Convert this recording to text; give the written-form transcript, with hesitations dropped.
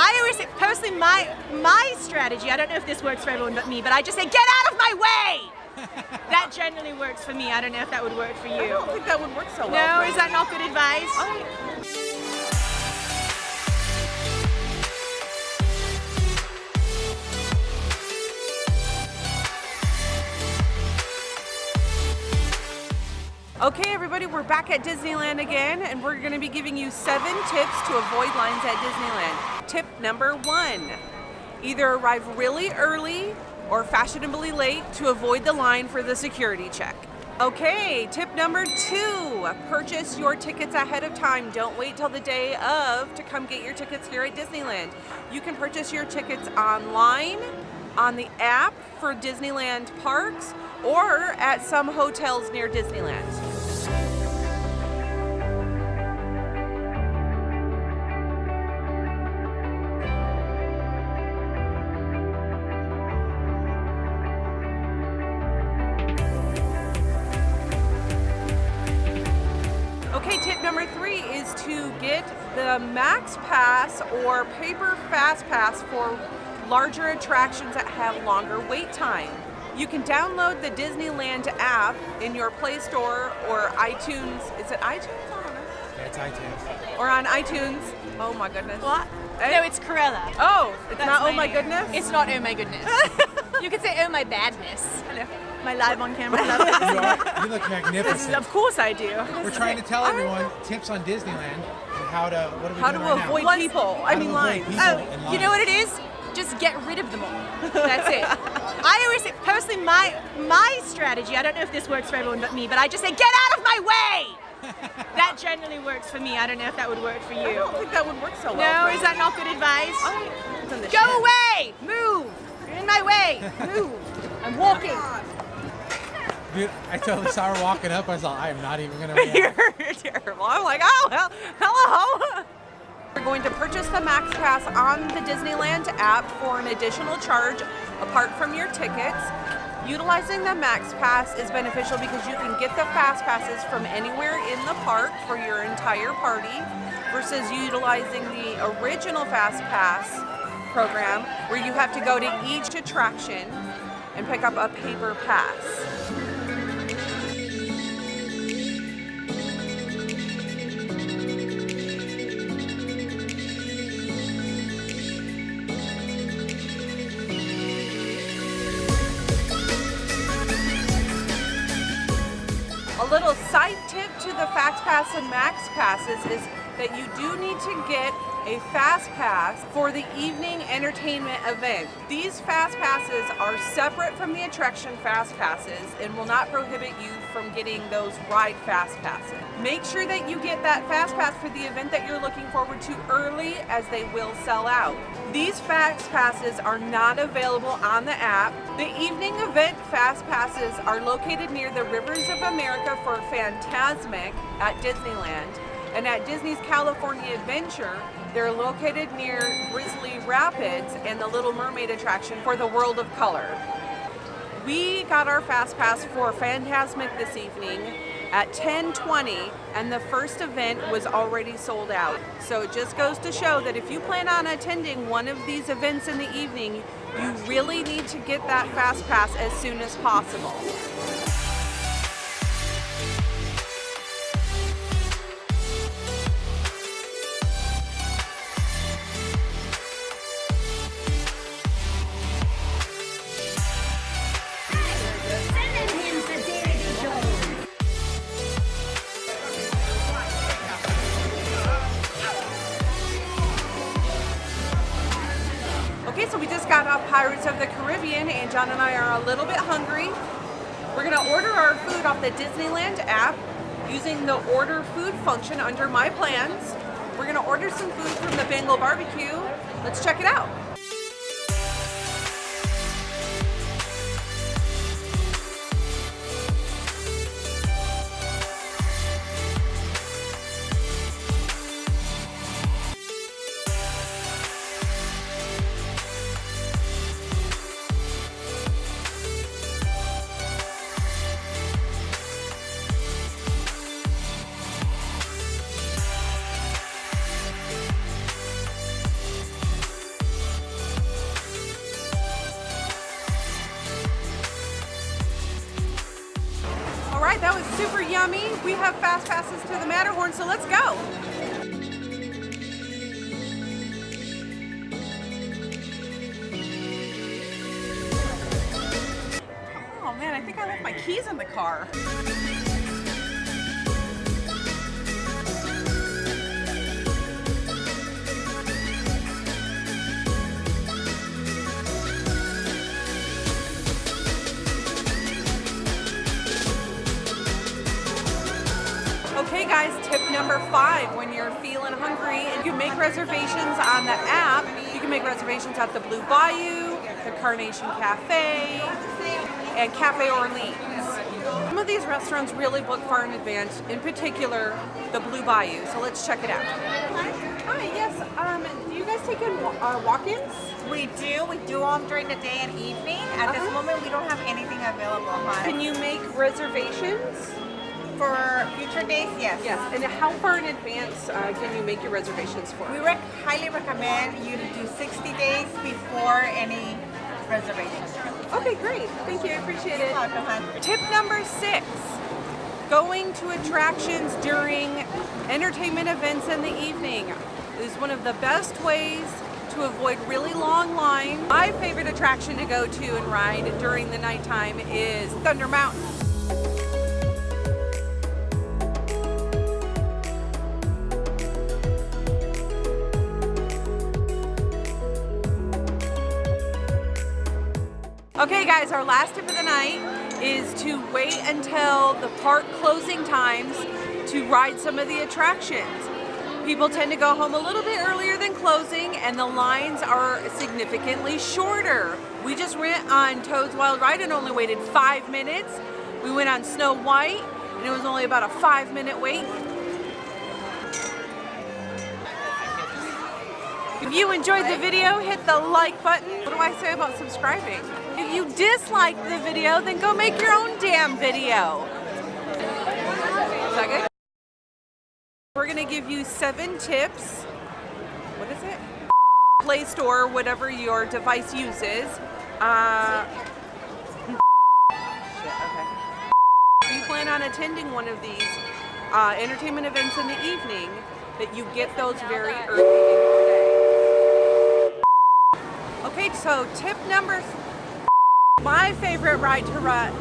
I always say, personally, my strategy, I don't know if this works for everyone but me, but I just say, get out of my way! That generally works for me. I don't know if that would work for you. I don't think that would work so well. No, is that not good advice? Okay, everybody, we're back at Disneyland again, and we're going to be giving you 7 tips to avoid lines at Disneyland. Tip number 1, either arrive really early or fashionably late to avoid the line for the security check. Okay, tip number 2, purchase your tickets ahead of time. Don't wait till the day of to come get your tickets here at Disneyland. You can purchase your tickets online, on the app for Disneyland parks, or at some hotels near Disneyland. Okay, tip number 3 is to get the Max Pass or paper Fast Pass for larger attractions that have longer wait time. You can download the Disneyland app in your Play Store or iTunes. Is it iTunes? I don't know. Yeah, it's iTunes. Or on iTunes. Oh my goodness. What? Eh? No, it's Cruella. Oh, it's That's not my oh my name. goodness? It's not oh my goodness. You could say oh my badness. Hello. My live on camera. You look magnificent. Of course I do. We're trying to tell everyone tips on Disneyland and how to, what are we How doing to right avoid now? people. How I to mean avoid lines. people in You know what lines. it is? Just get rid of them all. That's it. I always say, personally, my strategy, I don't know if this works for everyone but me, but I just say, get out of my way! That generally works for me. I don't know if that would work for I you. don't think that would work so well. No, is that not good advice? Go Go away! Move! You're in my way! Move! I'm walking! Dude, I totally saw her walking up. I was like, I am not even going to react. You're terrible. I'm like, oh, well, hello. We're going to purchase the Max Pass on the Disneyland app for an additional charge apart from your tickets. Utilizing the Max Pass is beneficial because you can get the Fast Passes from anywhere in the park for your entire party versus utilizing the original Fast Pass program where you have to go to each attraction and pick up a paper pass. A little side tip to the Fast Pass and Max Passes is that you do need to get a Fast Pass for the evening entertainment event. These Fast Passes are separate from the attraction Fast Passes and will not prohibit you from getting those ride Fast Passes. Make sure that you get that Fast Pass for the event that you're looking forward to early, as they will sell out. These Fast Passes are not available on the app. The evening event Fast Passes are located near the Rivers of America for Fantasmic at Disneyland. And at Disney's California Adventure, they're located near Grizzly Rapids and the Little Mermaid attraction for the World of Color. We got our Fast Pass for Fantasmic this evening at 10:20, and the first event was already sold out. So it just goes to show that if you plan on attending one of these events in the evening, you really need to get that Fast Pass as soon as possible. Okay, so we just got off Pirates of the Caribbean, and John and I are a little bit hungry. We're gonna order our food off the Disneyland app using the order food function under My Plans. We're gonna order some food from the Bengal Barbecue. Let's check it out. super yummy. We have fast passes to the Matterhorn, so let's go. Oh man, I think I left my keys in the car. Okay guys, tip number 5, when you're feeling hungry, you can make reservations on the app. You can make reservations at the Blue Bayou, the Carnation Cafe, and Cafe Orleans. Some of these restaurants really book far in advance, in particular the Blue Bayou, so let's check it out. Hi, yes, do you guys take in walk-ins? We do them during the day and evening. At this moment, we don't have anything available. Can you make reservations? For future days, yes. Yes, and how far in advance can you make your reservations for? We highly recommend you to do 60 days before any reservations. Okay, great. Thank you. I appreciate it. Welcome, hon. Tip number 6, going to attractions during entertainment events in the evening is one of the best ways to avoid really long lines. My favorite attraction to go to and ride during the nighttime is Thunder Mountain. Okay guys, our last tip of the night is to wait until the park closing times to ride some of the attractions. People tend to go home a little bit earlier than closing and the lines are significantly shorter. We just went on Toad's Wild Ride and only waited 5 minutes. We went on Snow White and it was only about a 5-minute wait. If you enjoyed the video, hit the like button. What do I say about subscribing? If you disliked the video, then go make your own damn video. Is that good? We're gonna give you 7 tips. What is it? Play Store, whatever your device uses. Shit, okay. If you plan on attending one of these entertainment events in the evening, that you get those very early in your day. Okay, so tip number, my favorite ride to ride